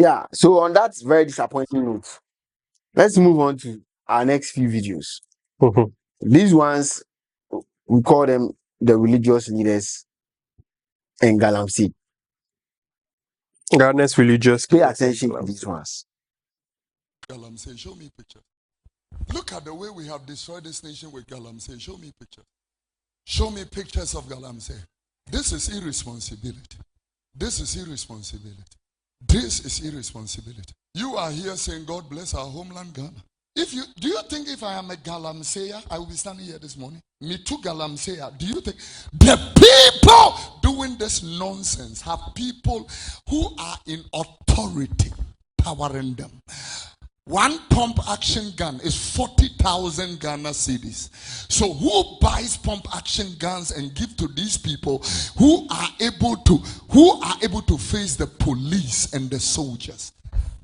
Yeah. So on that very disappointing note, let's move on to our next few videos. These ones we call them the religious leaders in Galamsey. Ghana's religious. Pay attention to these ones. Galamsey, show me pictures. Look at the way we have destroyed this nation with Galamsey. Show me pictures. Show me pictures of Galamsey. This is irresponsibility. This is irresponsibility. This is irresponsibility. You are here saying, God bless our homeland, Ghana. Do you think if I am a Galamseyer, I will be standing here this morning? Me too, Galamseyer. Do you think the people doing this nonsense have people who are in authority powering them? One pump action gun is 40,000 Ghana cedis. So who buys pump action guns and give to these people who are able to face the police and the soldiers?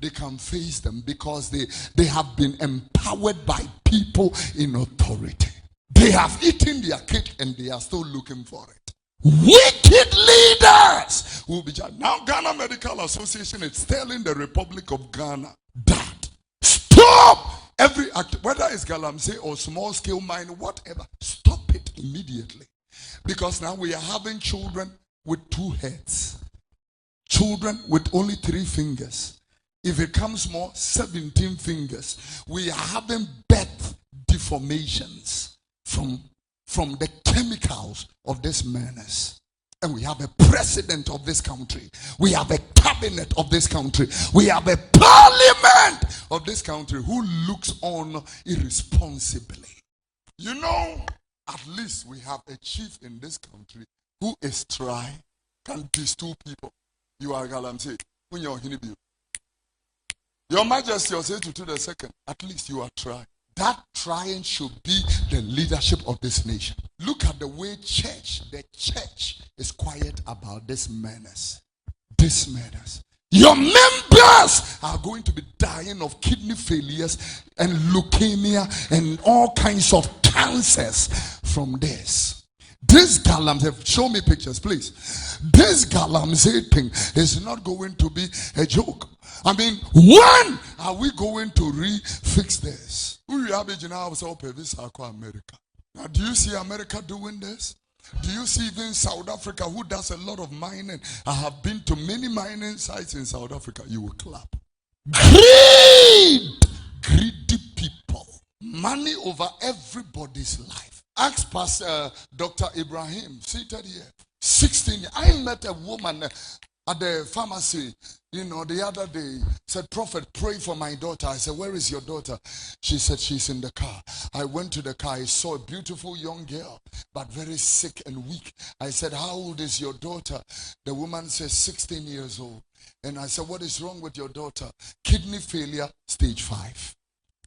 They can face them because they have been empowered by people in authority. They have eaten their cake and they are still looking for it. Wicked leaders will be judged. Now Ghana Medical Association is telling the Republic of Ghana that stop every act, whether it's Galamsey or small scale mine, whatever, stop it immediately. Because now we are having children with 2 heads, children with only 3 fingers. If it comes more, 17 fingers. We are having birth deformations from the chemicals of this menace. And we have a president of this country. We have a cabinet of this country. We have a parliament of this country who looks on irresponsibly. You know, at least we have a chief in this country who is trying, can distill people. You are Galamsey. Your Majesty, say to the second, at least you are trying. That trying should be the leadership of this nation. Look at the way the church is quiet about this menace. This menace. Your members are going to be dying of kidney failures and leukemia and all kinds of cancers from this. This Galamsey, show me pictures, please. This Galamsey thing is not going to be a joke. I mean, when are we going to fix this? America. Now, do you see America doing this? Do you see even South Africa, who does a lot of mining? I have been to many mining sites in South Africa. You will clap. Greed! Greedy people. Money over everybody's life. Ask Pastor Dr. Ibrahim, seated here. 16 I met a woman at the pharmacy, the other day. Said, Prophet, pray for my daughter. I said, where is your daughter? She said, she's in the car. I went to the car. I saw a beautiful young girl, but very sick and weak. I said, how old is your daughter? The woman says 16 years old. And I said, what is wrong with your daughter? Kidney failure, stage 5.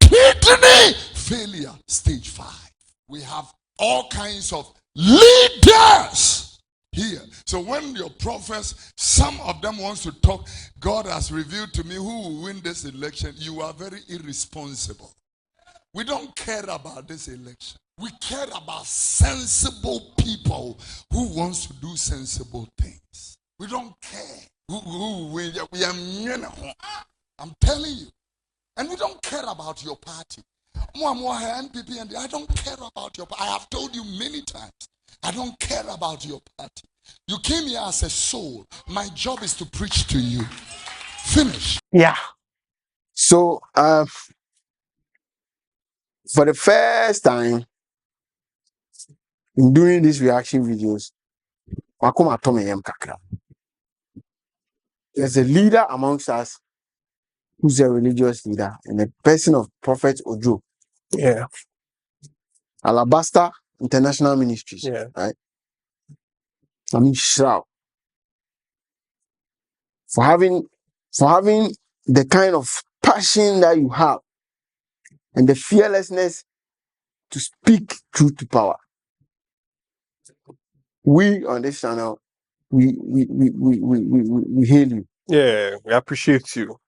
Kidney failure, stage 5. We have all kinds of leaders here. So when your prophets, some of them wants to talk, God has revealed to me who will win this election. You are very irresponsible. We don't care about this election. We care about sensible people who wants to do sensible things. We don't care who we are. I'm telling you. And we don't care about your party. NPP, and I don't care about your party. I have told you many times. I don't care about your party. You came here as a soul. My job is to preach to you. Finish. Yeah. So, for the first time in doing these reaction videos, there's a leader amongst us who's a religious leader, and the person of Prophet Oduro. Yeah. Alabaster International Ministries. Yeah. Right? I mean, Shroud. For having the kind of passion that you have and the fearlessness to speak truth to power. We on this channel, we hail you. Yeah, we appreciate you.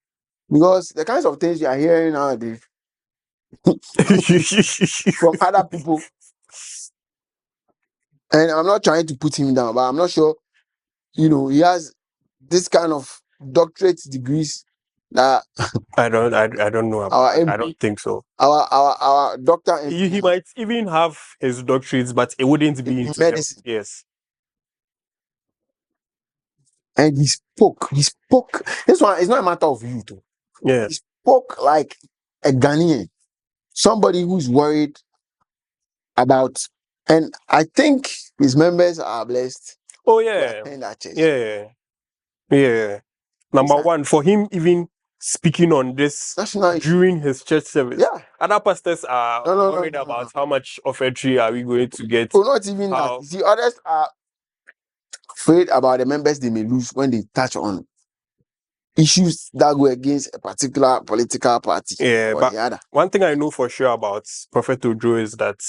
Because the kinds of things you are hearing nowadays from other people, and I'm not trying to put him down, but I'm not sure, he has this kind of doctorate degrees That I don't know about our that. I MP, don't think so. our doctor MP, He might even have his doctorates, but it wouldn't be in into health. medicine, Yes. and he spoke. This one is not a matter of you too. Yeah. He spoke like a Ghanaian, somebody who's worried about, and I think his members are blessed Oh to yeah. attend that church. Yeah. Yeah. Number It's one, for him even speaking on this national issue. during his church service, Yeah. other pastors are No. worried about how much offertory are we going to get. Oh, not even that. How You see, others are afraid about the members they may lose when they touch on issues that go against a particular political party yeah, or but the other. one thing I know for sure about Prophet Oduro is that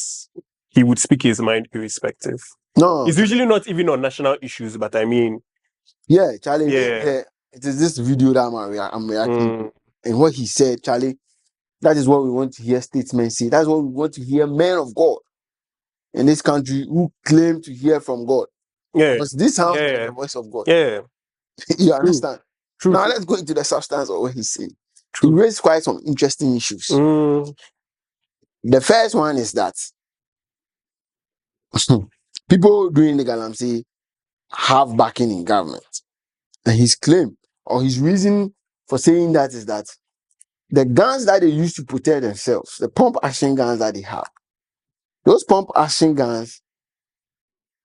he would speak his mind irrespective. No, It's usually not even on national issues, but I mean, yeah, Charlie. yeah. It is this video that I'm reacting to, and what he said, Charlie. That is what we want to hear statesmen say. That's what we want to hear men of God in this country who claim to hear from God. Yeah. Because this sounds like Yeah. the voice of God. Yeah. You True. understand? True. Now let's go into the substance of what he's saying. He True. raised quite some interesting issues. The first one is that people doing the Galamsey have backing in government. And his claim or his reason for saying that is that the guns that they use to protect themselves, the pump action guns that they have, those pump action guns,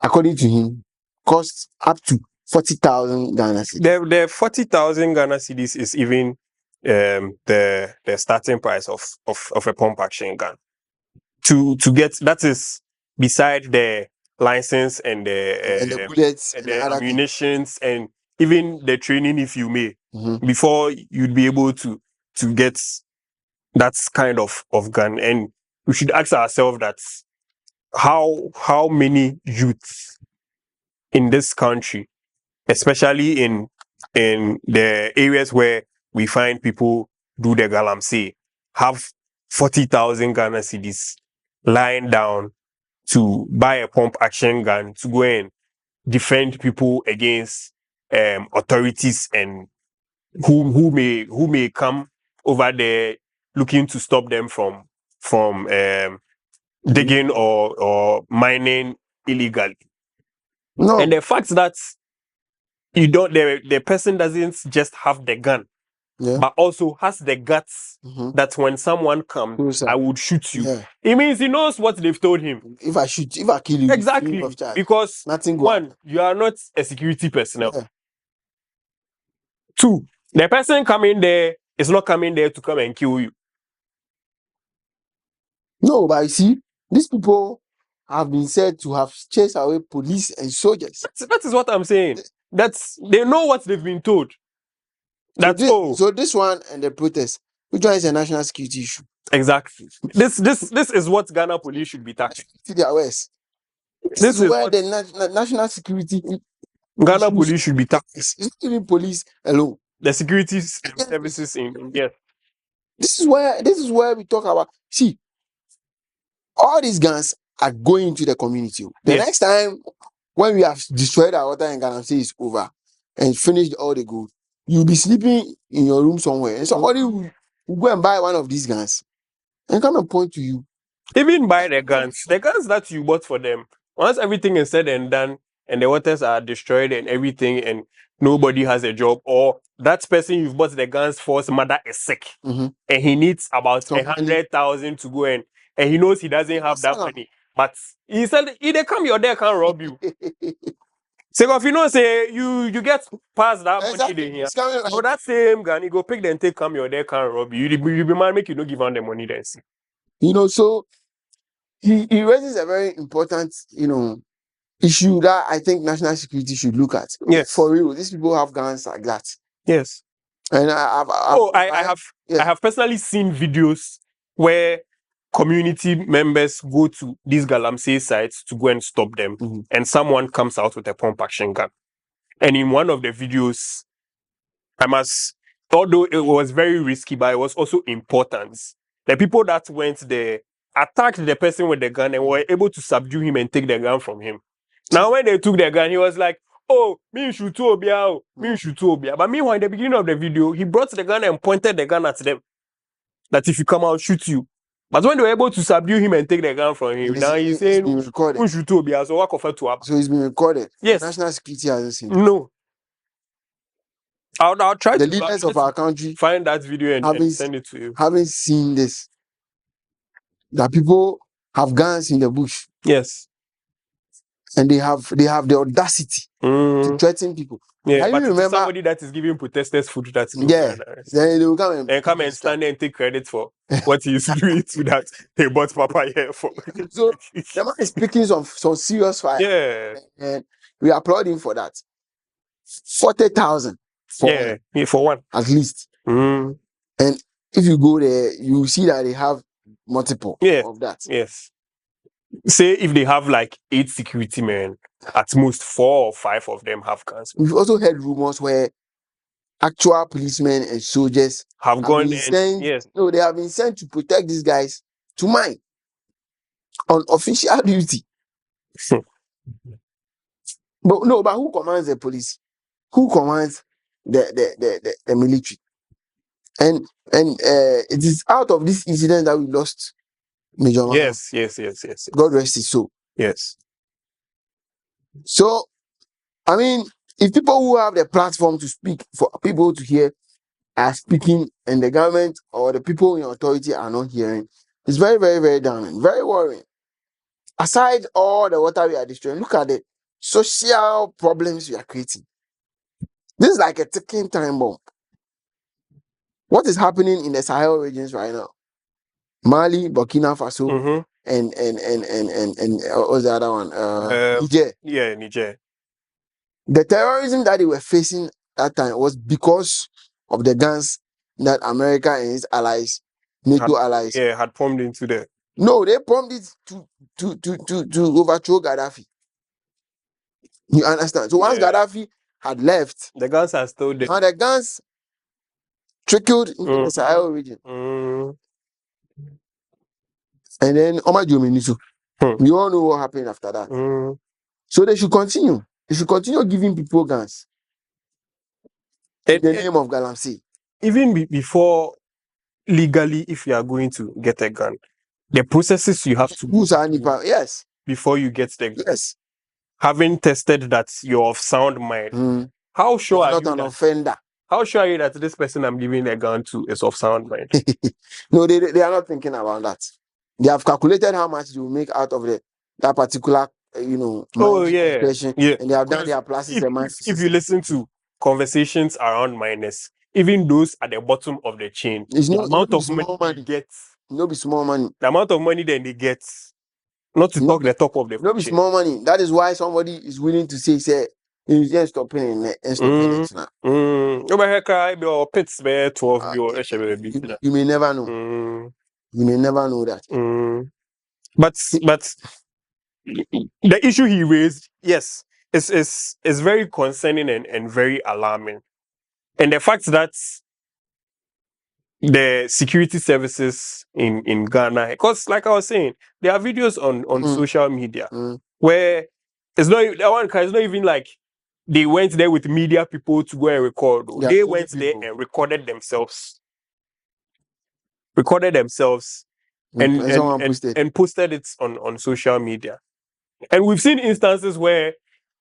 according to him, cost up to 40,000 Ghana cedis. The 40,000 Ghana cedis is even the starting price of a pump action gun. To get that is beside the license and And the bullets and and the the other things. ammunitions and even the training, if you may, Mhm. before you'd be able to get that kind of gun. And we should ask ourselves that how many youths in this country, especially in the areas where we find people do the Galamsey, have 40,000 Ghana cedis lying down to buy a pump action gun to go and defend people against authorities and who may come over there looking to stop them from digging or mining illegally. No. And the fact that you don't the person doesn't just have the gun, Yeah. but also has the guts Mhm. that when someone comes, Who's that? I would shoot you. Yeah. It means he knows what they've told him. If I kill you, Exactly. free of charge. Because Nothing go one, you are not a security personnel. Yeah. Two, the person coming there is not coming there to come and kill you. No, but you see, these people have been said to have chased away police and soldiers. That is what I'm saying. They know what they've been told. That's So this one and the protest, which one is a national security issue? exactly. This is what Ghana police should be tackling. To their ways. This is where what the national security Ghana issues police should be tackling. It's not even police alone. The security services in yes. This is where we talk about. See, all these guns are going to the community. The Yes. next time when we have destroyed our water in Galamsey is over and finished all the gold, you'll be sleeping in your room somewhere, and somebody will go and buy one of these guns and come and point to you. Even buy the guns that you bought for them. Once everything is said and done, and the waters are destroyed and everything, and nobody has a job, or that person you've bought the guns for's mother is sick, Mhm. and he needs about Some money. 100,000 to go and he knows he doesn't have that money, but he said if they come your there can rob you. So if you know say you get past that money Exactly. here, It's coming so that same gun you go pick them take come your there can rob you. You be man make you no give on the money then see. So he raises a very important, issue that I think national security should look at. Yes. For real, these people have guns like that. Yes. And I have personally seen videos where community members go to these Galamsey sites to go and stop them, and someone comes out with a pump action gun. And in one of the videos, although it was very risky, but it was also important. The people that went there attacked the person with the gun and were able to subdue him and take the gun from him. Now, when they took the gun, he was like, oh, me shoot to Obia, me shoot to Obia. But meanwhile, in the beginning of the video, he brought the gun and pointed the gun at them. That if you come out, shoot you. But when they were able to subdue him and take the gun from him, now he's saying, been recorded. "Me shoot to Obia." So what offer to up? So it's been recorded. Yes. National security hasn't seen it. No. I'll try The to leaders of our country find that video and send it to you. Haven't seen this. That people have guns in the bush. Yes. And they have the audacity to threaten people. Yeah, but remember somebody that is giving protesters food that's then they will come and stand there and take credit for what he's doing to that they bought Papa here for. So the man is picking some serious fire. Yeah. And we applaud him for that. 40,000 for one. At least. Mm. And if you go there, you see that they have multiple of that. Yes. Say if they have like 8 security men, at most 4 or 5 of them have guns. We've also heard rumors where actual policemen and soldiers have gone been sent. Yes. No, they have been sent to protect these guys to mine on official duty. But who commands the police? Who commands the military? And it is out of this incident that we lost Major Maham. Yes. God rest his soul. Yes. So, I mean, if people who have the platform to speak for people to hear are speaking and the government or the people in authority are not hearing, it's very, very, very damning, very worrying. Aside all the water we are destroying, look at the social problems we are creating. This is like a ticking time bomb. What is happening in the Sahel regions right now? Mali, Burkina Faso, and what was the other one? Niger. Yeah, Niger. The terrorism that they were facing that time was because of the guns that America and its allies, NATO allies, had pumped into there. No, they pumped it to overthrow Gaddafi. You understand? So once Gaddafi had left, the guns are still there. And the guns trickled into the Sahel region. And then we all know what happened after that. So they should continue. They should continue giving people guns in the name of Galamsey. Even before legally, if you are going to get a gun, the processes you have to go yes, before you get the gun. Yes. Having tested that you're of sound mind, how sure are you not an offender? How sure are you that this person I'm giving a gun to is of sound mind? No, they are not thinking about that. They have calculated how much they will make out of that particular, expression. And they have done their pluses and minuses. If you listen to conversations around miners, even those at the bottom of the chain, it's the amount of money they get, no be small money. The amount of money then they get, not to talk the top of the no be small money. That is why somebody is willing to say, you just stopping and stopping it now. You may never know. You may never know that. But the issue he raised, yes, is very concerning and very alarming. And the fact that the security services in Ghana, because like I was saying, there are videos on social media where it's not even like they went there with media people to go and record. They went there and recorded themselves. And posted it on social media. And we've seen instances where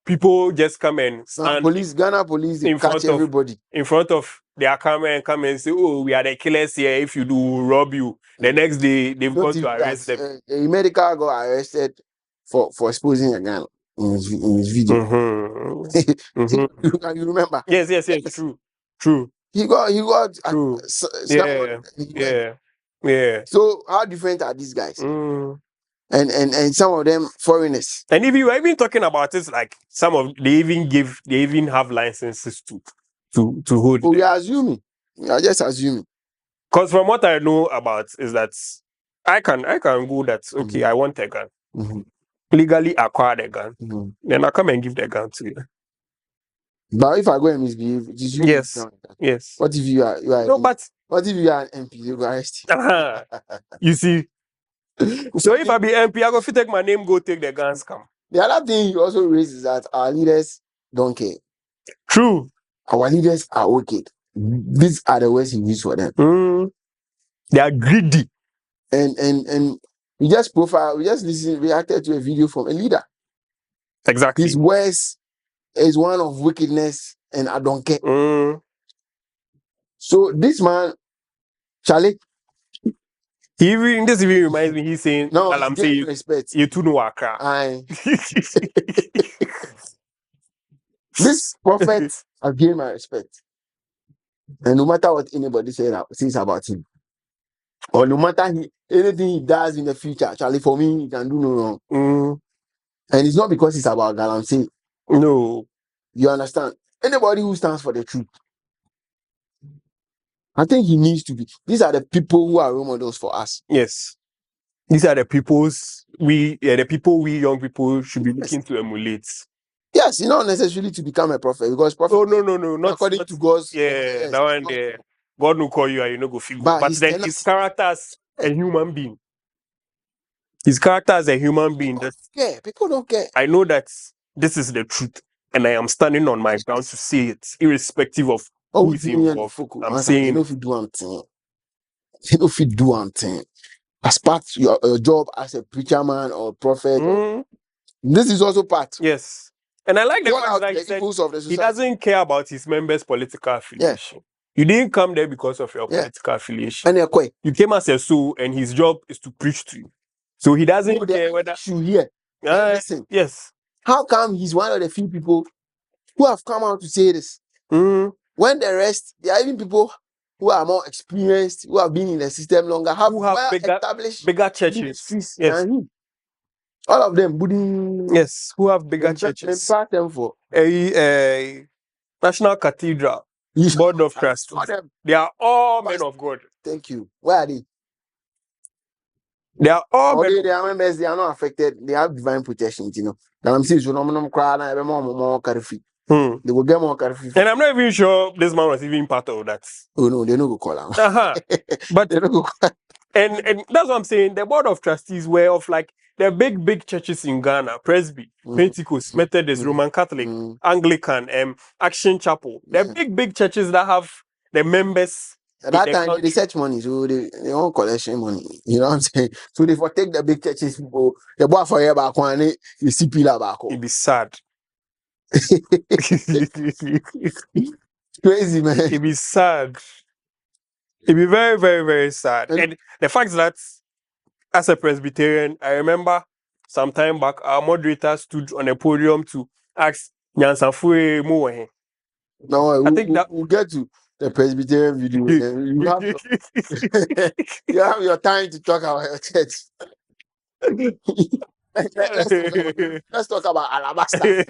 people just come and stand Ghana police in catch everybody in front of their camera and come and say, "Oh, we are the killers here. If you do, we'll rob you." The next day, they've gone to arrest them. A medical got arrested for exposing a gun in his video. You remember? Yes. True. He got Yeah. So how different are these guys? And some of them foreigners. And if you are even talking about this, like they even have licenses to hold. We are assuming. We are just assuming. Because from what I know about is that I can go that okay, I want a gun. Legally acquire the gun. Then I come and give the gun to you. But if I go and misbehave, it is you. Yes. What if you are no, but what if you are an MP? You go arrest you see. So if I be MP, I go take my name, go take the guns, come. The other thing you also raise is that our leaders don't care. True. Our leaders are wicked. These are the words he used for them. They are greedy. And we just reacted to a video from a leader. Exactly. His words is one of wickedness, and I don't care. So this man, Charlie, This even reminds me. He's saying, no, Galamsey, respect. you too know Accra. This prophet has gained my respect. And no matter what anybody says about him, or no matter anything he does in the future, Charlie, for me, he can do no wrong. And it's not because it's about Galamsey. No. You understand? Anybody who stands for the truth, I think he needs to be. These are the people who are role models for us. Yes. These are the the people we young people should be looking to emulate. Yes, you not necessarily to become a prophet, because prophet. Oh no, not according not, to God's. Yeah, that one there. God will call you and you know go figure. But then his character as a human being. His character as a human being. People don't care. I know that this is the truth, and I am standing on my ground to say it, irrespective of who is involved. I'm saying if you do anything, if you do anything, as part your job as a preacher man or prophet, this is also part. Yes, and I like the fact that he said he doesn't care about his members' political affiliation. You didn't come there because of your political affiliation. You came as a soul, and his job is to preach to you. So he doesn't care whether you hear. Listen. Yes. How come he's one of the few people who have come out to say this? When the rest, there are even people who are more experienced, who have been in the system longer, who have bigger churches. Yes. All of them, yes, who have bigger churches. Them for National Cathedral, Board of Trustees. They are all men of God. Thank you. Where are they? They are all men. They are members. They are not affected. They have divine protection. You know. Galamsey is more carefree. They will get more carefree. And I'm not even sure this man was even part of that. Oh no, they no go call him. But they no go call. And that's what I'm saying. The Board of Trustees were of like the big churches in Ghana: Presby, Pentecost, Methodist, Roman Catholic, Anglican, Action Chapel. The big churches that have the members. At that time, they research money, so they own collection money. You know what I'm saying? So they for take the big churches, people, the boy for here back one, you see pillar back. It'd be sad. Crazy, man. It'd be sad. It'd be very, very, very sad. And the fact that as a Presbyterian, I remember some time back, our moderator stood on a podium to ask Nyansafue Moe. No, I think that we'll get to the Presbyterian video. You have your time to talk about your church. Let's talk about Alabaster.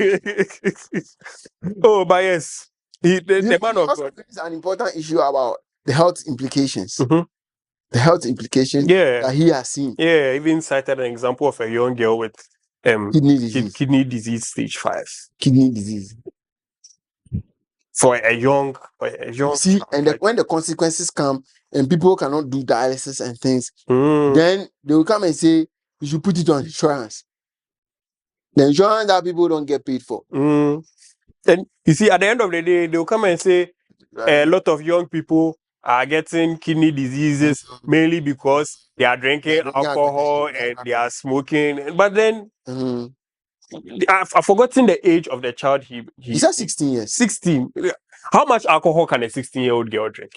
Oh, but yes, the man of God. There's an important issue about the health implications. The health implications that he has seen. Yeah, even cited an example of a young girl with kidney disease stage 5. Kidney disease. For a young see, and when the consequences come and people cannot do dialysis and things, then they will come and say you should put it on insurance. The insurance that people don't get paid for. And you see, at the end of the day, they will come and say a lot of young people are getting kidney diseases mainly because they are drinking alcohol and they are smoking. But then I've forgotten the age of the child. He's at 16 years. 16. How much alcohol can a 16-year-old girl drink?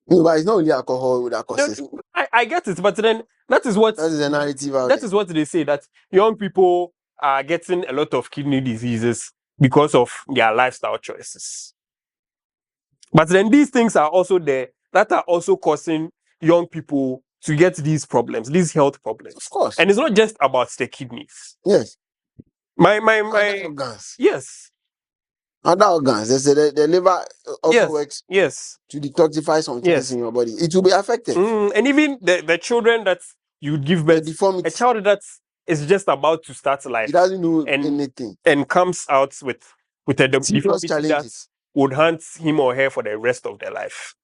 No, but it's not only alcohol that causes. No, I get it, but then that is the narrative. That is what they say, that young people are getting a lot of kidney diseases because of their lifestyle choices. But then these things are also there that are also causing young people to get these problems, these health problems. Of course. And it's not just about the kidneys. Yes. My organs. Yes. Other organs. They say the liver also works. Yes. To detoxify some things in your body. It will be affected. And even the children that you give birth, a child that is just about to start life. He doesn't know anything. And comes out with a deformity that would haunt him or her for the rest of their life.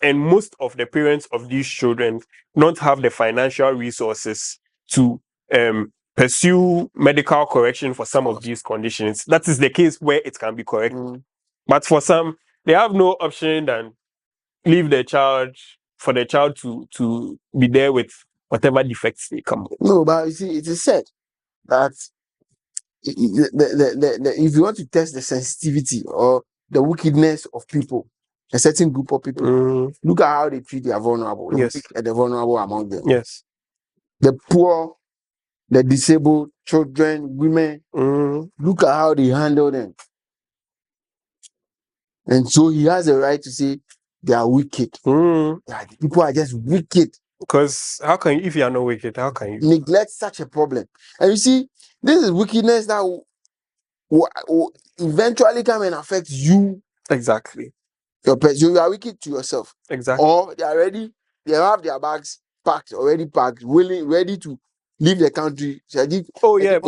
And most of the parents of these children don't have the financial resources to pursue medical correction for some of these conditions. That is the case where it can be corrected. But for some, they have no option than leave the child for the child to be there with whatever defects they come with. No, but you see, it is said that if you want to test the sensitivity or the wickedness of people, a certain group of people, look at how they treat the vulnerable, the Yes. weak and the vulnerable among them. Yes. The poor, the disabled, children, women. Look at how they handle them. And so he has a right to say they are wicked. Yeah, the people are just wicked. Because how can you, if you are not wicked, how can you Neglect such a problem? And you see, this is wickedness that will eventually come and affect you. exactly? Your person, you are wicked to yourself. Exactly. Or they are ready, they have their bags already packed, willing, ready to leave the country. Oh yeah,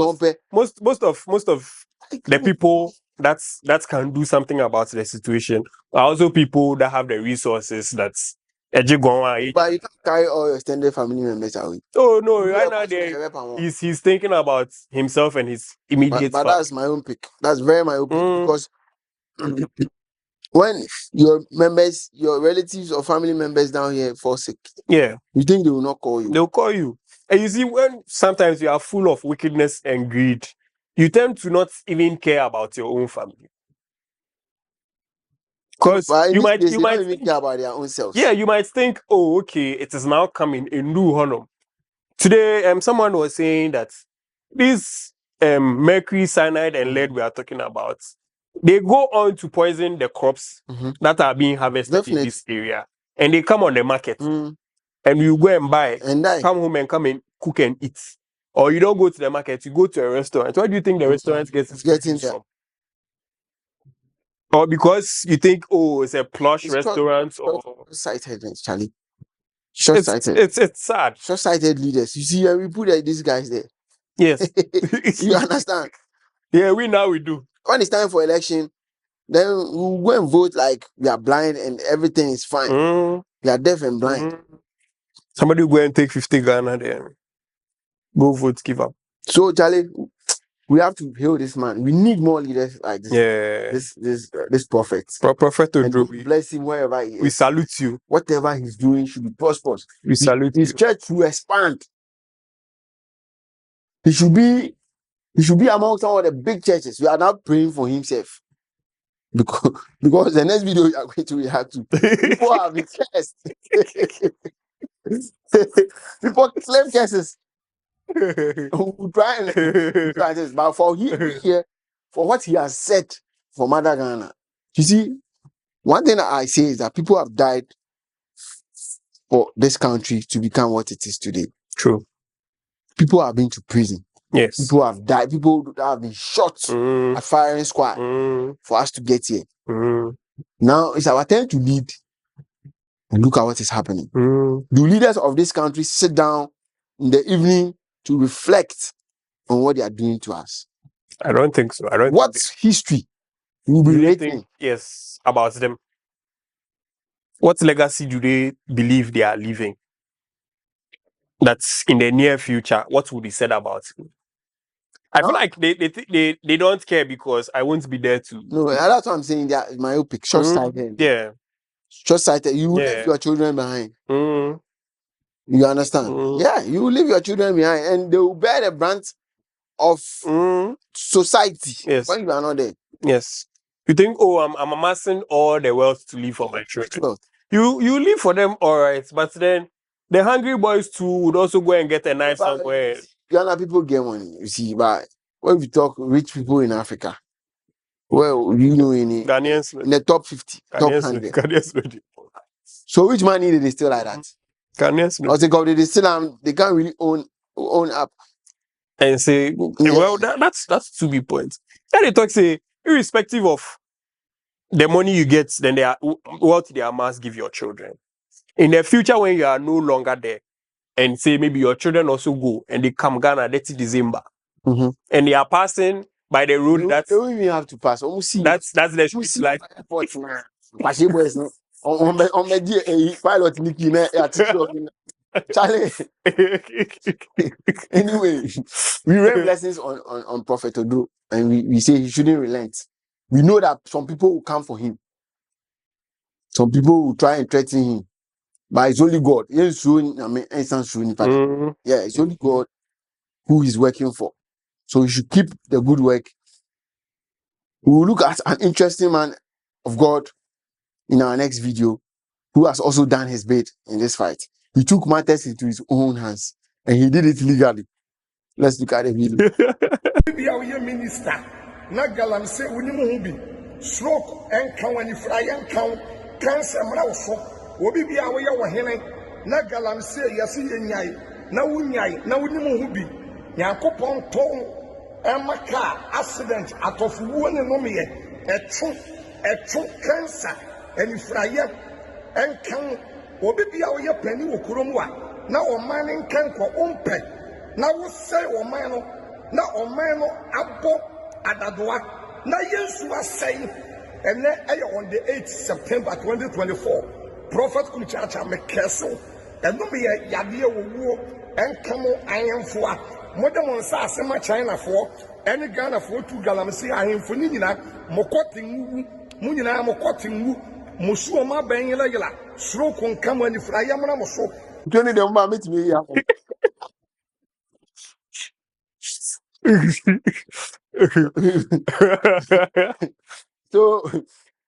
most of the people that can do something about the situation are also people that have the resources. That's But you can't carry all your extended family members away. oh no, right now he's thinking about himself and his immediate but family. that's my own pick. That's very my own pick because when your members, your relatives or family members down here fall sick, yeah, you think they will not call you? They'll call you. And you see, when sometimes you are full of wickedness and greed, you tend to not even care about your own family. Because you might even care about their own selves. Yeah, you might think, oh, okay, it is now coming a new honor. Today, someone was saying that this mercury, cyanide, and lead we are talking about, they go on to poison the crops that are being harvested in this area, and they come on the market, and you go and buy, and come home and come and cook and eat. Or you don't go to the market, you go to a restaurant. Why do you think the restaurant gets its produce from? Or because you think, oh, it's a plush restaurant or short-sightedness, Charlie. Short-sighted. It's sad. Short-sighted leaders. You see, we put these guys there. Yes. You understand? Yeah, we do. When it's time for election, then we'll go and vote like we are blind and everything is fine. We are deaf and blind. Somebody will go and take 50 Ghana there. Go vote, give up. So, Charlie, we have to hail this man. We need more leaders like this. Yeah. This prophet. Prophet Oduro. Bless him wherever he is. We salute you. Whatever he's doing should be prosperous. We salute you. His church will expand. He should be among some of the big churches. We are now praying for himself. Because the next video you are going to react to, people have been cursed. People claim curses. We'll try this. But for here, for what he has said for Mother Ghana, you see, one thing that I say is that people have died for this country to become what it is today. True. People have been to prison. Yes. People have died. People have been shot at firing squad for us to get here. Now it's our turn to lead. And look at what is happening. Do leaders of this country sit down in the evening to reflect on what they are doing to us? I don't think so. What's history will be written? Yes, about them. What legacy do they believe they are leaving? That's in the near future. What will be said about it? I feel like they don't care because I won't be there to. No, that's what I'm saying. That my opic, short-sighted. Yeah. Short-sighted. You leave your children behind. You understand? Yeah, you will leave your children behind, and they will bear the brunt of society. Yes. When you are not there. Yes. You think, oh, I'm amassing all the wealth to leave for my children. You leave for them, all right, but then the hungry boys too would also go and get a knife somewhere. Ghana people get money, you see, but when we talk rich people in Africa, well, you know, in the top 50, top 100. So which money did they steal like that? Ghanaians, they can't really own up. And say, well, that's to be point. And they talk, say, irrespective of the money you get, then what they amass give your children. In the future, when you are no longer there, and say maybe your children also go and they come Ghana, that's December, and they are passing by the road that they don't even have to pass. That's the street light. Pilot Charlie. Anyway, we read blessings on Prophet Oduro, and we say he shouldn't relent. We know that some people will come for him. Some people will try and threaten him. But it's only God. Yeah, it's only God who he's working for. So we should keep the good work. We will look at an interesting man of God in our next video who has also done his bit in this fight. He took matters into his own hands and he did it legally. Let's look at the video. Minister, na Galamsey unimu bi stroke and when you fry and count cancer mrawso obi bia wo ye wo hene na Galamsey yasi yenyai na wunyai na unimu bi yakopon ton emaka accident atofu wo ne no me eto cancer and fry and count obi bia wo ye pani wo kurom a na o man nkan ko ompe na wo say o man no na omeno abo adadoa na yesu asay ene on the 8th September 2024 prophet Kumchacha mekeso eno me yade wo enkamo ayemfo a modern sa asema China for ene Ghana for tu Galamsey ahemfo ni nyina mokotinwu mu nyina mokotinwu musu ma benyela yela suro konkamo ni fraya mna moso 20 dem ba meet me here. So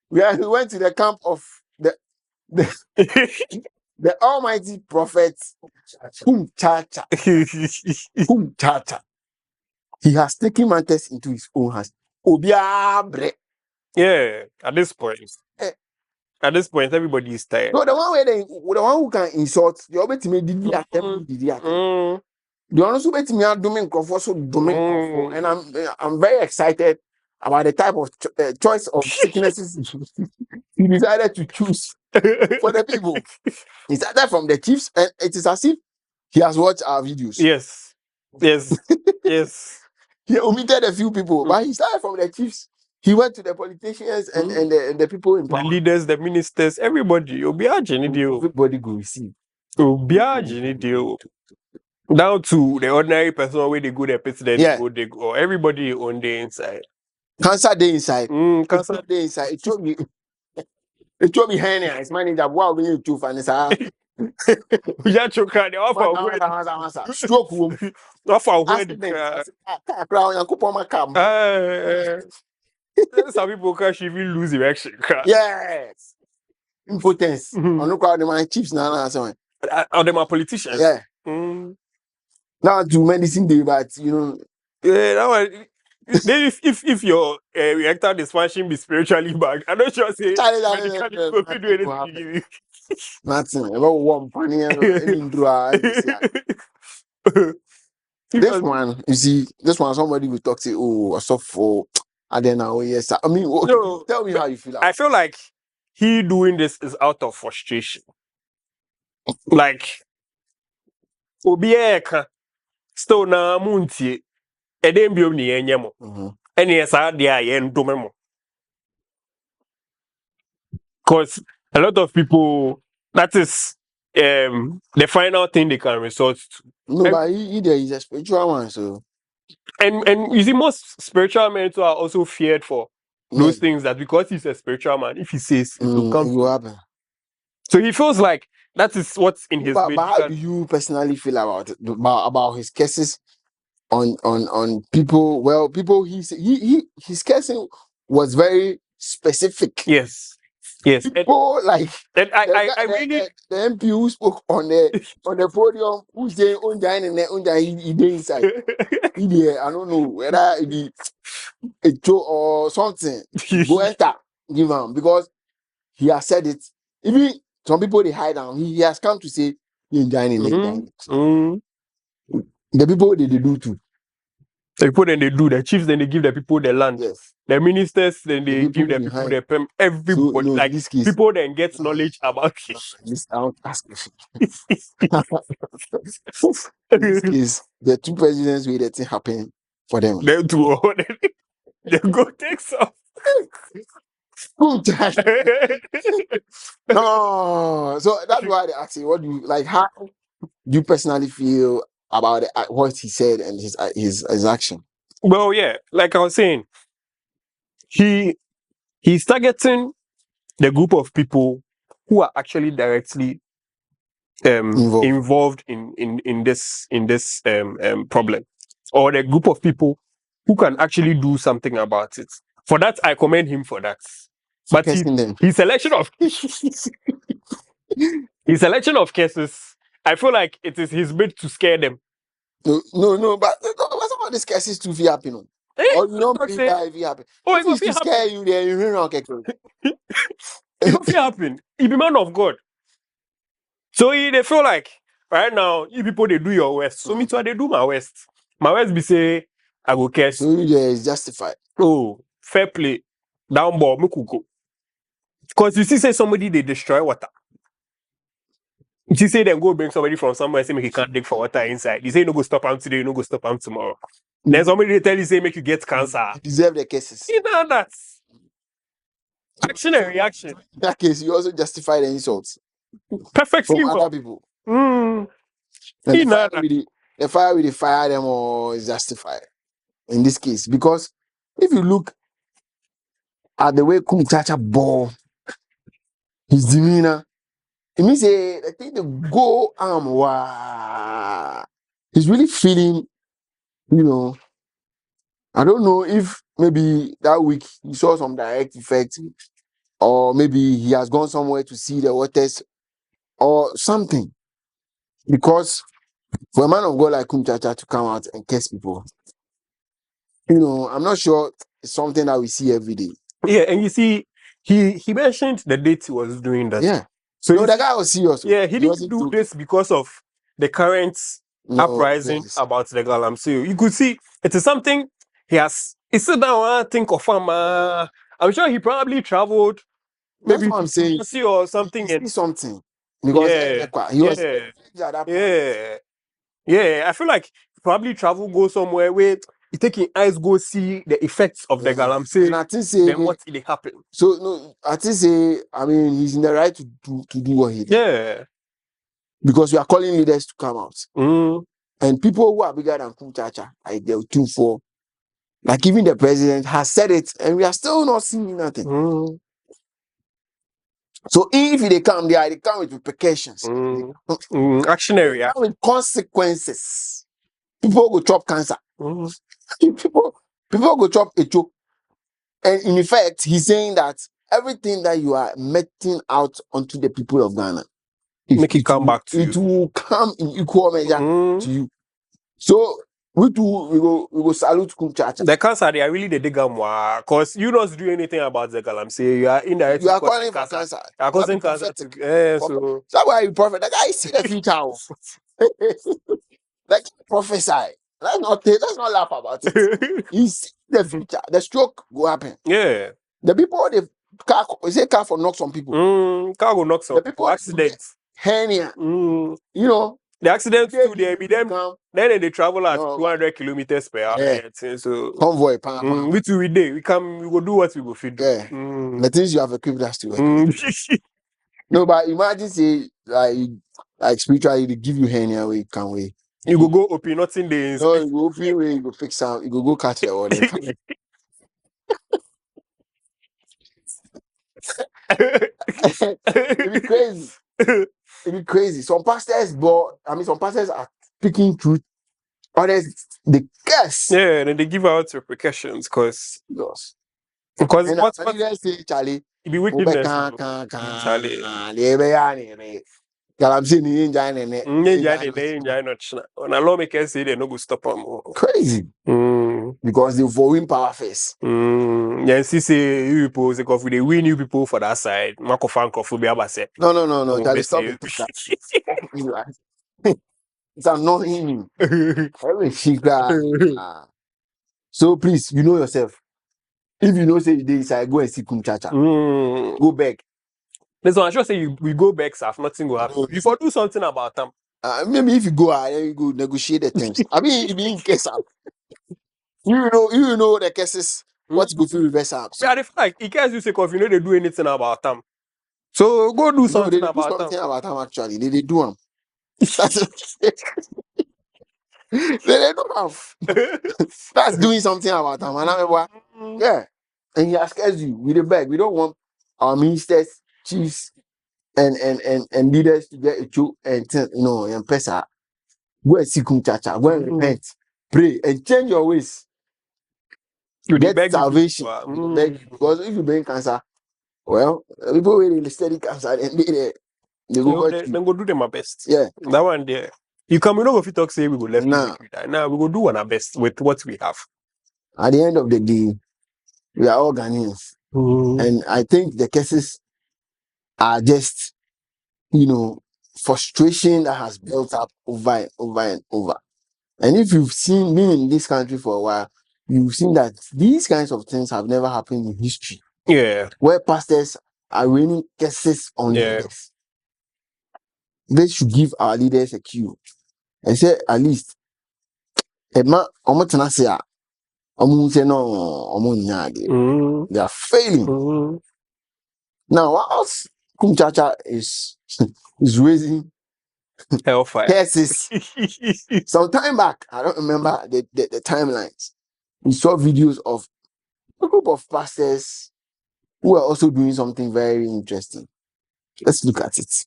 we went to the camp of the almighty prophet Kumchacha. Kumchacha. He has taken matters into his own hands. Obiabre. Yeah, at this point, everybody is tired. So the one who can insult, the other team did the attempt. The honest who bet me are doing so doing, and I'm very excited about the type of choice of sicknesses he decided to choose for the people. He started from the chiefs, and it is as if he has watched our videos. Yes. He omitted a few people, but he started from the chiefs. He went to the politicians and the people in power. The leaders, the ministers, everybody. Everybody go receive. Down to the ordinary person where they go the president, Yeah. they go. Everybody on the inside. Cancer day inside. Cancer day inside. It told me Henry, his manager, wow, we need to find this. Stroke room. Some people can even lose erection. Yes. Impotence. On the crowd, my chiefs now. Or them are politicians. Yeah. Now do medicine day, but you know. Yeah, that one. if your reactor dysfunction be spiritually bad, I don't sure say medically do anything. Nothing. About one funny this one, you see, this one somebody will talk to, oh, so for I don't know, yes. I mean, no, tell me how you feel. I feel like he doing this is out of frustration. Like Obieka still na muntie eden biom ni enyemo. Ene yesa de aye ndomemo. Because a lot of people, that is the final thing they can resort to. No, but he is a spiritual one, so. And you see, most spiritual men too are also feared for those things, that because he's a spiritual man, if he says it will come. It will happen. So he feels like that is what's in his. But how do you personally feel about his cases on people? Well, people his casing was very specific. Yes. People and I really the MP who spoke on the podium, who's saying he did inside. I don't know whether it be a joke or something. Go enter, give him, because he has said it. Even some people they hide down. He has come to say he dining. The people they do too. The people then they do, the chiefs then they give the people the land. Yes. The ministers then they give the people the perm. Everybody, so, like this case, people then get knowledge about it. I don't ask in this case, the two presidents where the thing happen for them. Them two, they go take some. No, so that's why they ask you, what do you like? How do you personally feel about what he said and his action? Well, yeah, like I was saying, he's targeting the group of people who are actually directly involved in this problem, or the group of people who can actually do something about it. For that, I commend him for that. But his selection of his selection of cases, I feel like it is his bid to scare them. No, but some of these cases too fit happen. Or you don't believe that if it happen. Oh, if it to scare you, then you hear it don't happen. He be man of God. So they feel like right now, you people they do your worst. So me too, they do my worst. My worst be say I go curse. So you is justified. Oh, fair play. Down ball, me could go. Because you see, say somebody they destroy water. You say them go bring somebody from somewhere, say make you can't dig for water inside. You say no go stop him today, no go stop him tomorrow. Then somebody they tell you say make you get cancer. You deserve the cases. You know that. Action and reaction. In that case, you also justify the insults Perfectly from well. other people. And the fire with the fire them or is justified in this case. Because if you look at the way Kumchacha bore his demeanor, it means I think the go wow. He's really feeling, I don't know if maybe that week he saw some direct effect, or maybe he has gone somewhere to see the waters or something. Because for a man of God like Kumchacha to come out and curse people, I'm not sure it's something that we see every day. Yeah, and you see, he mentioned the date he was doing that. Yeah. So the guy was serious. Yeah, he didn't do this because of the current uprising about the Galamsey. You could see it is something he said that I think of him. I'm sure he probably traveled maybe to see or something. And something. Because he was I feel like he probably travel go somewhere where he taking eyes go see the effects of the Galamsey. And I think say then what did happen? So no, I think say he's in the right to do what he did. Yeah. Because we are calling leaders to come out. And people who are bigger than Kumchacha, like the 2-4, like even the president has said it, and we are still not seeing nothing. So if they come there, they come with repercussions. Action area. They come with consequences. People go chop cancer. people go chop a choke. And in effect, he's saying that everything that you are meting out onto the people of Ghana, make it come back to you. It will come in equal measure to you. So we go salute Kumchacha. The cancer, they are really the dig because you don't do anything about the Galamsey. You are indirectly. You are calling for cancer. You are causing cancer. So that's why you prophet. The guy see the future. Like prophesy. Let's not laugh about it. He see the future. The stroke will happen. Yeah. The people car for knock some people. Car will knock some people. Accidents. Hernia. The accidents too, they be them. Then they travel at 200 kilometers per hour. Yeah. So convoy. We go do what we go feed. Yeah. The things you have equipped us to work. No, but imagine say like spiritually they give you hernia where you can't wait. You go open nothing days. No, you go open where you go fix out. You go catch the order. It'd be crazy. It'd be crazy. Some pastors are speaking truth. Others they curse. Yeah, and then they give out repercussions because what's say Charlie, it be wickedness. Charlie. Galamsey on a lawmaker say they no go stop them. Crazy. Because they for win power first. Yeah, see say you people say if they win you people for that side, Marco Francophobia say. No. Charlie, stop it. It's annoying. So please, you know yourself. If you know say this, I go and see Kumchacha. Go back. Listen, I should say we go back, sir. Nothing will happen. You for do something about them. Maybe if you go you go negotiate the terms. I mean, if you case out, you know the cases. What's good for reverse apps? Yeah, they feel like it cares you say if you know they do anything about them. So go do something about them. Actually, they do them. They don't have. That's doing something about them. And yeah. And he asks you, we the beg. We don't want our ministers, chiefs, and leaders to get a joke and and pesa. Go and see Kumchacha. Go and repent, pray, and change your ways. You dey Get beg salvation. people. Beg, because if you bring cancer, well, people will study cancer and they go cut you. Then go do them our best. Yeah. That one there. You come, we know if you talk say we go left Nah. you die. Now we go do one our best with what we have. At the end of the day, we are all Ghanaians. And I think the cases are just, frustration that has built up over and over and over. And if you've been in this country for a while, you've seen that these kinds of things have never happened in history. Yeah. Where pastors are raining cases on leaders. They should give our leaders a cue and say, at least, they are failing. Now, whilst Kumchacha is raising Hellfire. cases, some time back, I don't remember the timelines. We saw videos of a group of pastors who are also doing something very interesting. Let's look at it.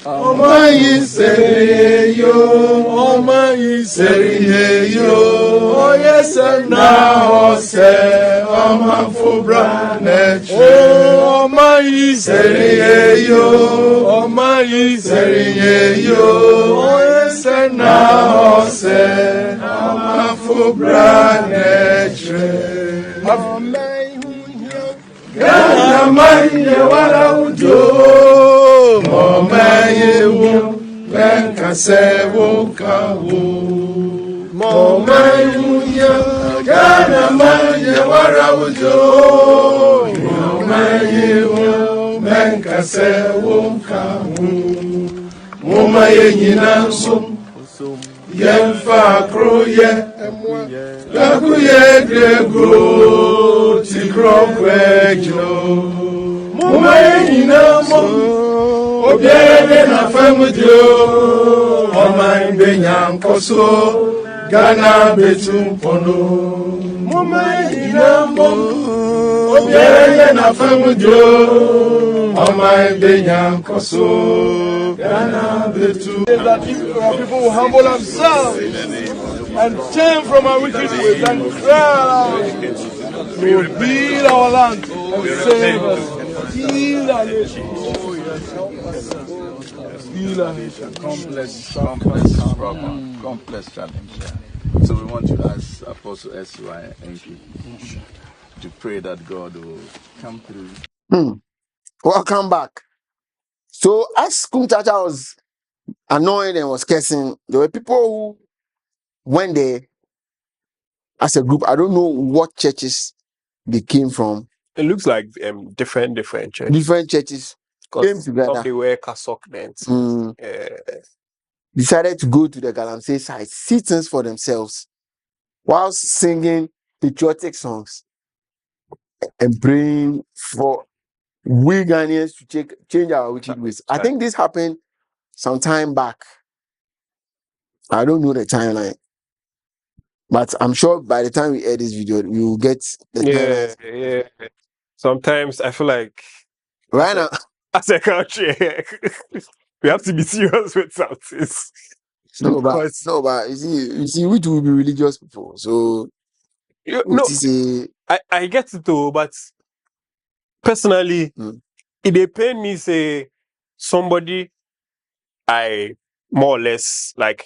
Omayi seriyo, omayi seriyo, oye sena ose, omafubra neche. Omayi seriyo, omayi seriyo, oye sena ose, omafubra neche. Gana manye wala ujo, momaye wo, venka se wo kawo. Momaye wo, gana manye wala ujo, momaye wo, venka se wo kawo. Momaye nyinanso, yemfa kroye. Lakuye grego tikro kwejo mumaye nyinamo obiere na famudio omaye benyankoso Ghana betumpono mumaye nyinamo obiere na famudio omaye benyankoso Ghana betu. That people will humble themselves and turn from our wicked ways and cry. We will heal our land and save us. Heal our nation. Heal our nation. Complex problem, complex challenge. So we want to ask Apostle S.Y. to pray that God will come through. Welcome back. So as Kumchacha was annoyed and was cursing, there were people who went there as a group. I don't know what churches they came from. It looks like different churches. Different churches came together. They wear cassock then. Decided to go to the Galamsey side, see things for themselves, while singing patriotic songs and praying for we Ghanaians to change our wicked ways. I think this happened some time back. I don't know the timeline. But I'm sure by the time we air this video, we will get the timeline. Yeah. Sometimes I feel like right now, as a country, we have to be serious with something. No, but you see, which will be religious people. So I get it though, but personally, it depends me say somebody I more or less like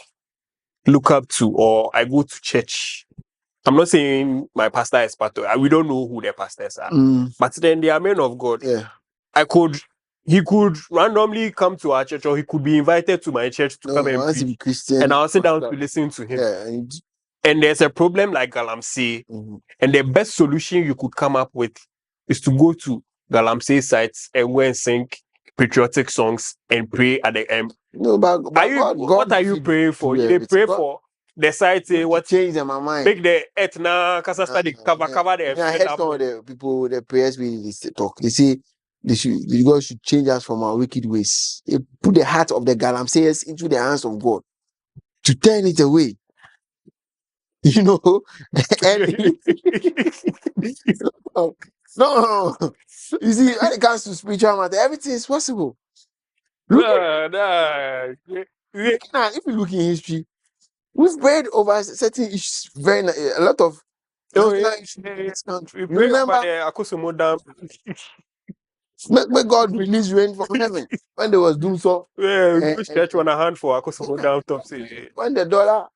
look up to, or I go to church. I'm not saying my pastor is pastor. We don't know who their pastors are, but then they are men of God. Yeah, he could randomly come to our church, or he could be invited to my church to come and preach, Christian, and I'll sit down to listen to him. Yeah, and there's a problem like Galamsey, and the best solution you could come up with is to go to Galamsey sites and go and sing patriotic songs and pray at the No, but Are you? God, What are you feed praying for? through You they everything. pray God for the side say what change them my mind. make the earth now cause study cover the I heard some of the people, the prayers we talk. They say God should change us from our wicked ways. He put the heart of the Galamseyers into the hands of God to turn it away. You know, and no. You see, when it comes to spiritual matter, everything is possible. Look at, if you look in history, we've prayed over certain issues, a lot of national issues in this country. We You pray over remember, the Akusumo Dam. may God release rain from heaven when there was doom so. Yeah, we stretch on a hand for Akusumo Dam top. Say, When the dollar,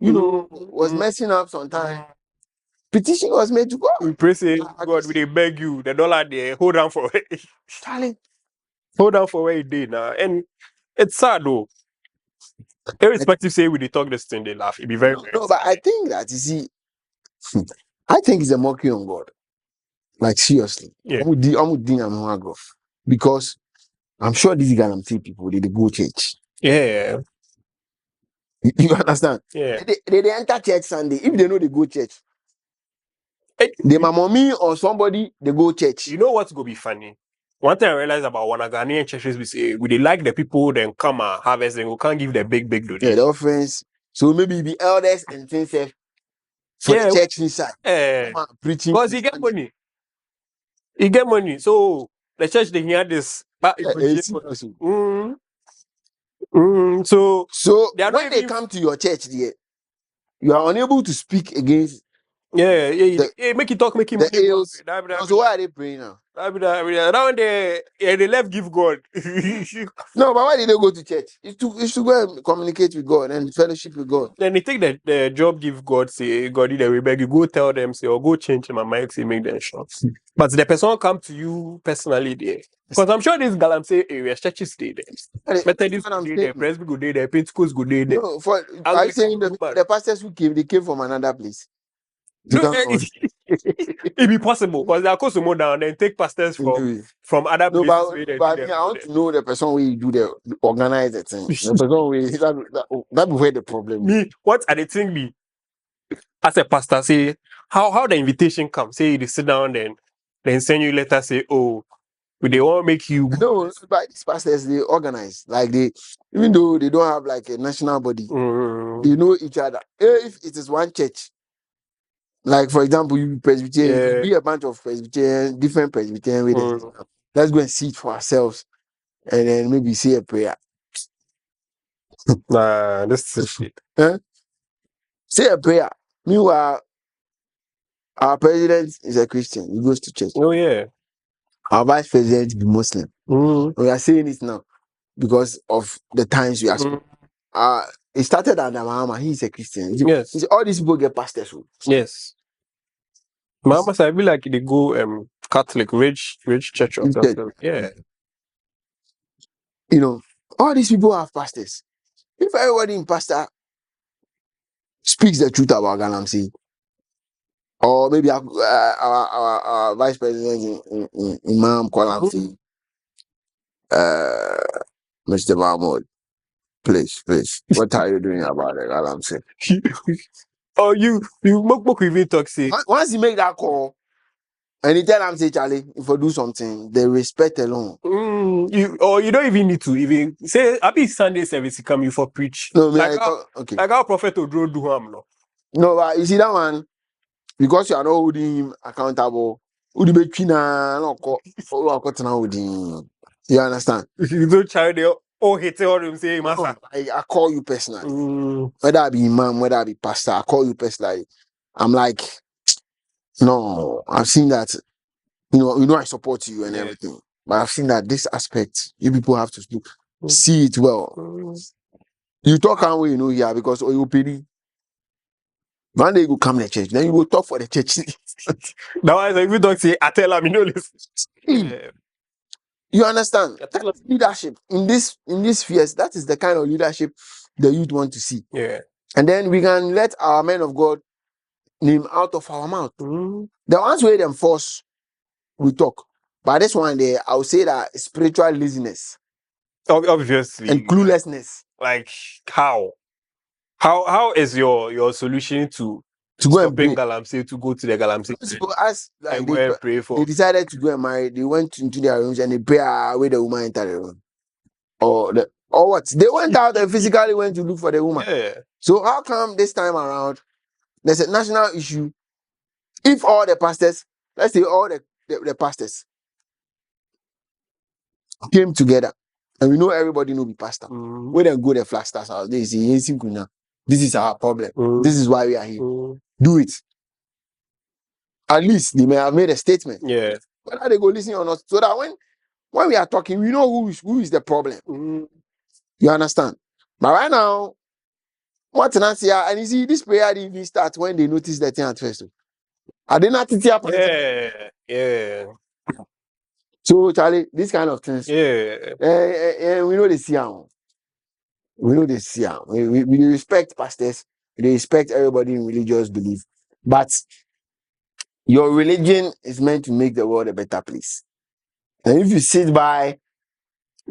was messing up sometime, petition was made to God. we pray say, God, we dey beg you, the dollar there, hold on for Charlie, hold on for where it did now. And it's sad though. Irrespective say we dey talk this thing, they laugh. It be very, very no, but sad. I think that you see, I think it's a mockery on God. Like seriously, Yeah. because I'm sure these Galamsey people they go church. Yeah. You understand? Yeah. They enter church Sunday. If they know they go church, Eh, they my mommy or somebody they go church. You know what's gonna be funny? One thing I realized about one Ghanaian churches, we say we dey like the people then come and harvest, then we can't give the big Yeah, donation. the offense. So maybe the elders and things for the church inside. Preaching. Because he get money. He get money. So the church they hear this. But so So they are when not they even come to your church, there, you are unable to speak against make it talk, make him the money. ills. So why are they praying now? Now they left give God. No, but why did they go to church? It's to go and communicate with God and fellowship with God. Then they take the job give God, say God did we beg you, go tell them, say, or go change my mind, say make them sure. But the person come to you personally there. Because I'm sure this Galamsey area churches stay there. Methodist go there, Presby go there, Pentecost go there. No, are you saying the pastors who came, they came from another place? No, it be possible because they are close to more down then take pastors from other places. But I want to know the person where you do the organize the thing. The person where that be where the problem. Me, what are the thing be? As a pastor, say how the invitation comes. Say you sit down then send you letter say, oh, they want make you. No, but these pastors they organize like they, even though they don't have like a national body, they know each other. If it is one church, like for example, you Presbyterian, you be a bunch of Presbyterian, different Presbyterian. Let's go and see it for ourselves, and then maybe say a prayer. Nah, this is shit. Say a prayer. Meanwhile, our president is a Christian. He goes to church. Oh yeah. Our vice president is Muslim. We are saying it now because of the times we are. It started under Mahama. He is a Christian. Yes. All these people get pastors. Yes. Mahama, I feel like they go Catholic, rich church or something. Yeah. You know, all these people have pastors. If everybody in pastor speaks the truth about Galamsey, or maybe our vice president Imam Galamsey, Mr. Mahmoud, please, what are you doing about it, Galamsey? Oh, you mock even talk say. Once you make that call, and you tell them say, Charlie, if you do something, they respect alone. You don't even need to even say happy Sunday service come you for preach. No, like our prophet Oduro do him no. No, but you see that one, because you are not holding him accountable. You understand? You don't child there. Oh, hate all them say, master. I call you personally. Whether I be imam, whether I be pastor, I call you personally. I'm like, no, I've seen that. You know, I support you and everything. But I've seen that this aspect, you people have to see it well. You talk and way, here because you pay. One day you go come to church, then you go talk for the church. Now if you don't say, I tell him, listen. You understand? That leadership in this spheres, that is the kind of leadership the youth want to see. Yeah. And then we can let our men of God name out of our mouth. The ones where them force, we talk. But this one there, I would say that spiritual laziness. Obviously. and cluelessness Like how is your solution to to go and stopping pray. Galamsey to go to the Galamsey Those people, as like and go and pray they for? decided to go and marry, they went into their rooms and they pray where the woman entered the room. Or what? They went out and physically went to look for the woman. Yeah. So how come this time around there's a national issue? If all the pastors, let's say all the pastors came together, and we know everybody know be pastor. We then go the flag stars house. They say, "Yes, this is our problem. This is why we are here. Do it." At least they may have made a statement. Yeah. Whether they go listen or not, so that when we are talking, we know who is the problem. You understand? But right now, what and you see, this prayer didn't even start when they noticed the thing at first. I did not think Yeah. so Charlie, this kind of things. Yeah. We know they see how. We know they see how. We respect pastors. We respect everybody in religious belief. But your religion is meant to make the world a better place. And if you sit by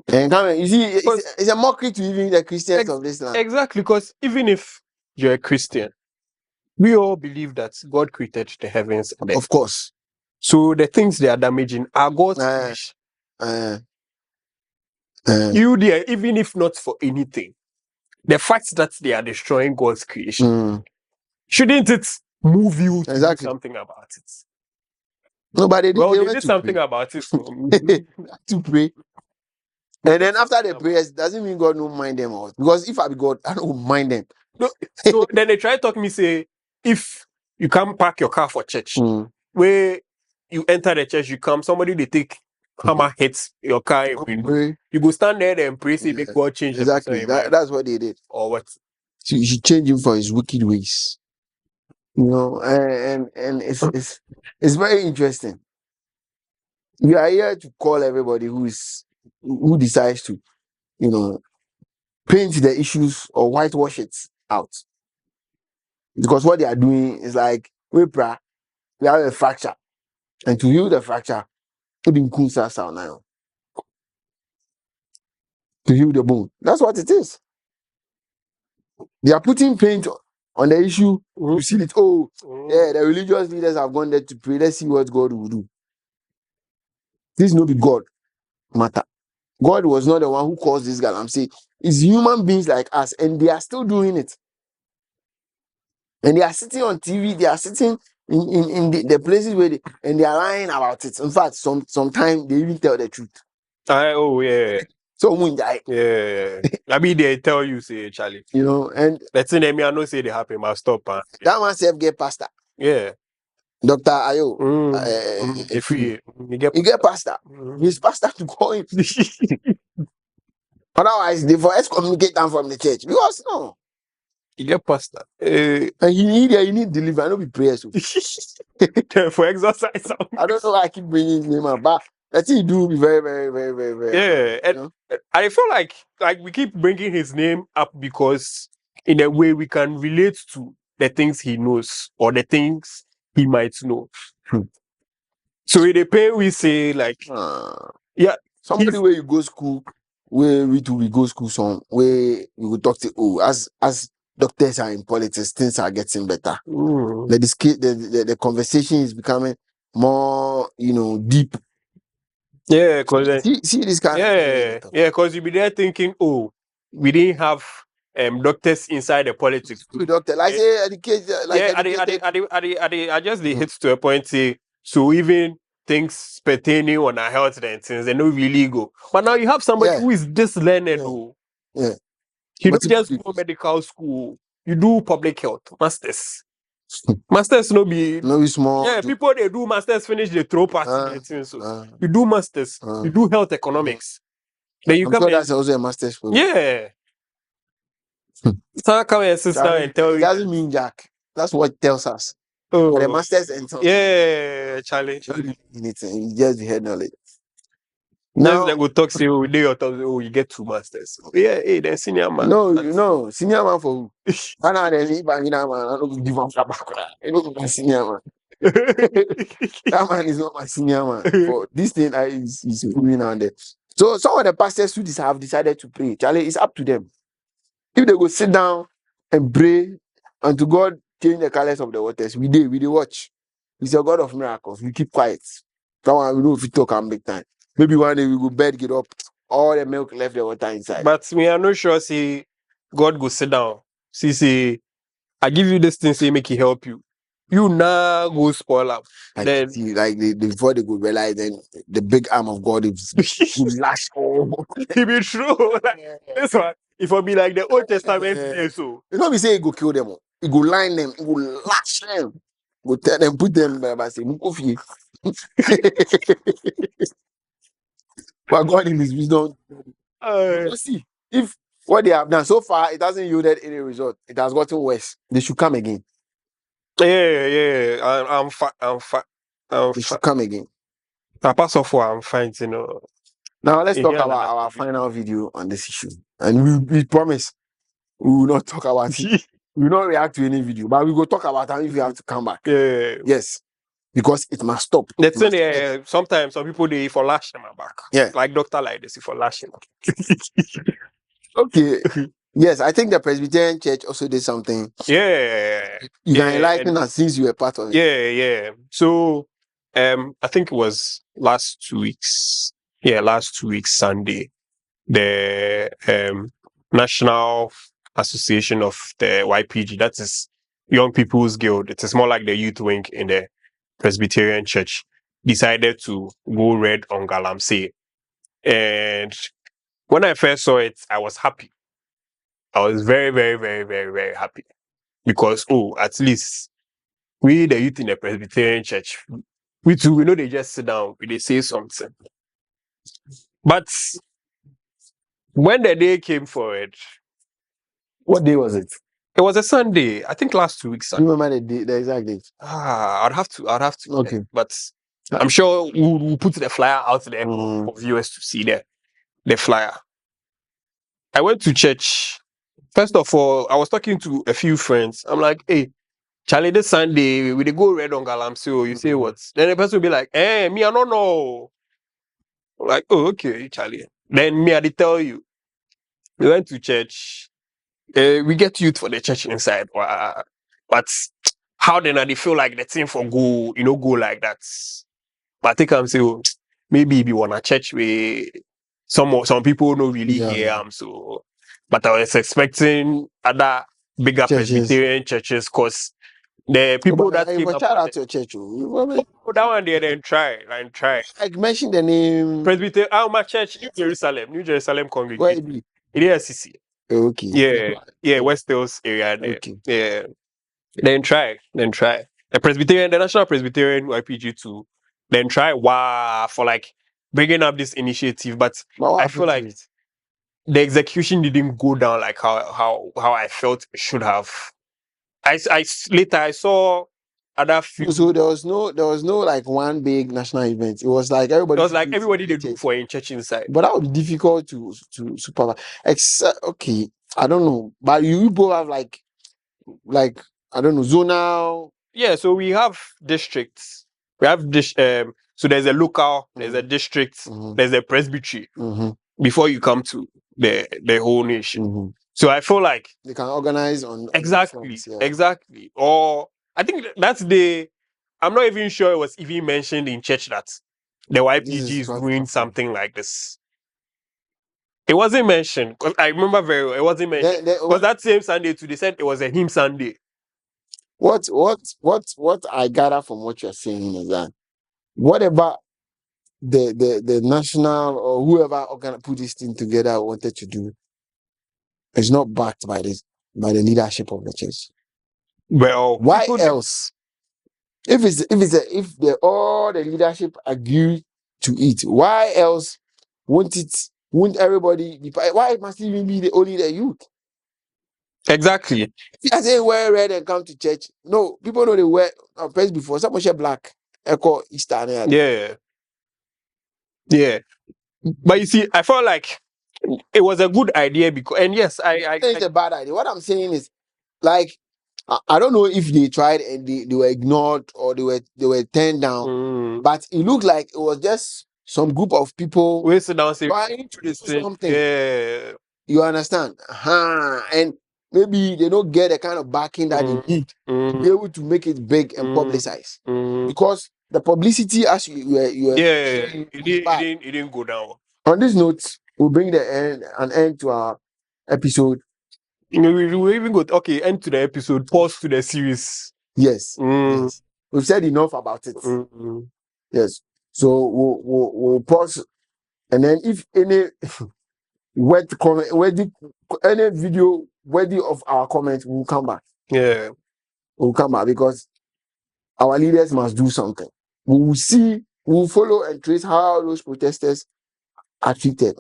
and come and you see, it's a mockery to even the Christians of this land. Exactly, because even if you're a Christian, we all believe that God created the heavens and earth. Of course. So the things they are damaging are God's creation. You there, even if not for anything, the fact that they are destroying God's creation, shouldn't it move you to do something about it? No, but they did something about it. To pray. And then after the prayers, doesn't mean God don't mind them out. Because if I be God, I don't mind them. No, so then they try to talk me, say, if you come park your car for church, where you enter the church, you come, somebody they take hammer hits your car in window. You go stand there and pray, say, make God change the person. That's what they did. Or what? So you should change him for his wicked ways. You know, and it's very interesting. We are here to call everybody who decides to, you know, paint the issues or whitewash it out. Because what they are doing is like, we have a fracture. And to heal the fracture, put in kunsa now. To heal the bone. That's what it is. They are putting paint on the issue to seal it. Yeah, the religious leaders have gone there to pray. Let's see what God will do. This is not the God matter. God was not the one who caused this Galamsey. It's human beings like us, and they are still doing it. And they are sitting on TV, they are sitting in the places where they are lying about it. In fact, sometimes they even tell the truth. Yeah. So yeah. I mean, they tell you, say, Charlie. You know, and let's say I know say they happen, must stop. That one self get pastor. Yeah. Dr. Ayo. If you get pastor. He's pastor to call him. Otherwise, they for excommunicate them from the church. Because no. You get pastor. And you need deliverance. I don't be prayers. For exercise. I don't know why I keep bringing his name up, but that he do be very, very, very, very, very. Yeah. And I feel like we keep bringing his name up because in a way we can relate to the things he knows or the things he might know. So in the pain we say like yeah. Somebody where you go school, where we go school some where you will talk to as doctors are in politics, things are getting better. The conversation is becoming more, deep. Yeah, because see this kind of thing. Yeah, because you be there thinking, we didn't have doctors inside the politics. Doctor, like say educated, like I just hit to a point say so even things pertaining on our health and things they don't really go. But now you have somebody who is this learned. Yeah. You don't just go medical school. You do public health masters. Masters no be small. Yeah, people they do masters finish they throw parts. So you do masters, you do health economics. Then you come. That's also a master's program. Yeah. So come and sit down and tell you. It doesn't mean jack. That's what it tells us. But the masters and yeah, Charlie. Anything, you just head knowledge. Now they go talk say you get 2 masters. Yeah, hey, then senior man. No, senior man for who? I know they need man. I don't give him back. Senior man. That man is not my senior man. For this thing is moving on there. So some of the pastors who have decided to pray, Charlie, it's up to them. If they go sit down and pray unto God change the colors of the waters, we watch. He's a God of miracles. We keep quiet. That one we know if we talk and big time. Maybe one day we go bed, get up, all the milk left the water inside. But me, I'm not sure. See, God go sit down. See, I give you this thing, say make it help you. You now go spoil up. Like, Then see, like before they go realize, then the big arm of God is will lash all. it be true. Like, this one, if I be like the Old Testament, so You know, we say he go kill them. He go line them. He go lash them. Go tell them, put them by say, Mukofi. But God in His wisdom, let's see if what they have done so far it hasn't yielded any result. It has gotten worse. They should come again. yeah. I'm fine. They should come again. I pass off for I'm fine, you know. Now let's talk Yeah, about our final video on this issue, and we promise we will not talk about it. We will not react to any video, but we will talk about it if we have to come back. Yeah. Yes, because it must stop. The It must thing, end. sometimes some people they for lash them back. Yeah. Like doctor like this for lash them. Okay. Yes, I think the Presbyterian Church also did something. Yeah. You can enlighten us since you were part of it. Yeah. So, I think it was last 2 weeks. Yeah, last 2 weeks Sunday, the National Association of the YPG, that is Young People's Guild. It is more like the youth wing in the Presbyterian Church, decided to go red on Galamsey. And when I first saw it, I was happy. I was very, very, very, very, very happy because at least we, the youth in the Presbyterian Church, we too, we know they just sit down, they say something. But when the day came for it, What day was it? it was a Sunday. I think last 2 weeks. Do you remember the exact date? I'd have to. Okay. But I'm sure we'll put the flyer out there for viewers to see the flyer. I went to church. First of all, I was talking to a few friends. I'm like, hey, Charlie, this Sunday, we dey go red on Galamsey. You say what? Then the person will be like, me, I don't know. I'm like, oh, okay, Charlie. Then me, I dey tell you. We went to church. We get youth for the church inside. But how then they feel like the thing for go, go like that. But I think I'm saying, maybe if you want a church where some people don't really hear so. But I was expecting other bigger Churches. Presbyterian churches because the people that came up. Shout out to your church. That one there, then try. Like mention the name. Presbyterian, my church, New Jerusalem Where congregation. it be? It is CC. Okay. Yeah, West Hills area there. Okay. Yeah. Then try. The National Presbyterian YPG too. Then try for like bringing up this initiative, but I feel like the execution didn't go down like how I felt it should have. Later I saw other few. So there was no like one big national event. It was like everybody. It was like everybody they do for in church inside. But that would be difficult to supervise. Except okay, I don't know. But you both have like I don't know zonal. Yeah, so we have districts. We have so there's a local, there's a district, there's a presbytery before you come to the whole nation. So I feel like they can organize on exactly. Or I think that's I'm not even sure it was even mentioned in church that the YPG is doing something like this. It wasn't mentioned because I remember very well. It wasn't mentioned because that same Sunday too. They said it was a hymn Sunday. What I gather from what you're saying is that whatever the national or whoever put this thing together wanted to do is not backed by the leadership of the church. Well, why else? If all the leadership agree to it, why else won't everybody be? Why must it even be only the youth? Exactly. I say wear red and come to church. No, people know they wear press before. Some share black. Echo Easter. Yeah. But you see, I felt like it was a good idea because, and yes, it's a bad idea. What I'm saying is, like, I don't know if they tried and they were ignored or they were turned down. But it looked like it was just some group of people We sit down say trying to do this thing. something. Yeah. You understand? And maybe they don't get the kind of backing that they need to be able to make it big and publicize. Because the publicity, as you were Yeah. saying, It is bad. didn't go down. On this note, we'll bring an end to our episode. We even go end to the episode, pause to the series. Yes. Yes. We've said enough about it. Yes. So we'll pause, and then if any any video worthy of our comment, we'll come back. Yeah. We'll come back because our leaders must do something. We'll follow and trace how those protesters are treated.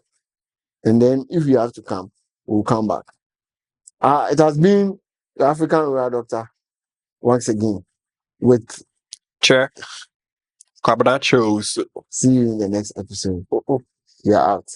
And then if we have to come, we'll come back. It has been the African Royal Doctor once again with Check. Cabinachos. see you in the next episode. We are out.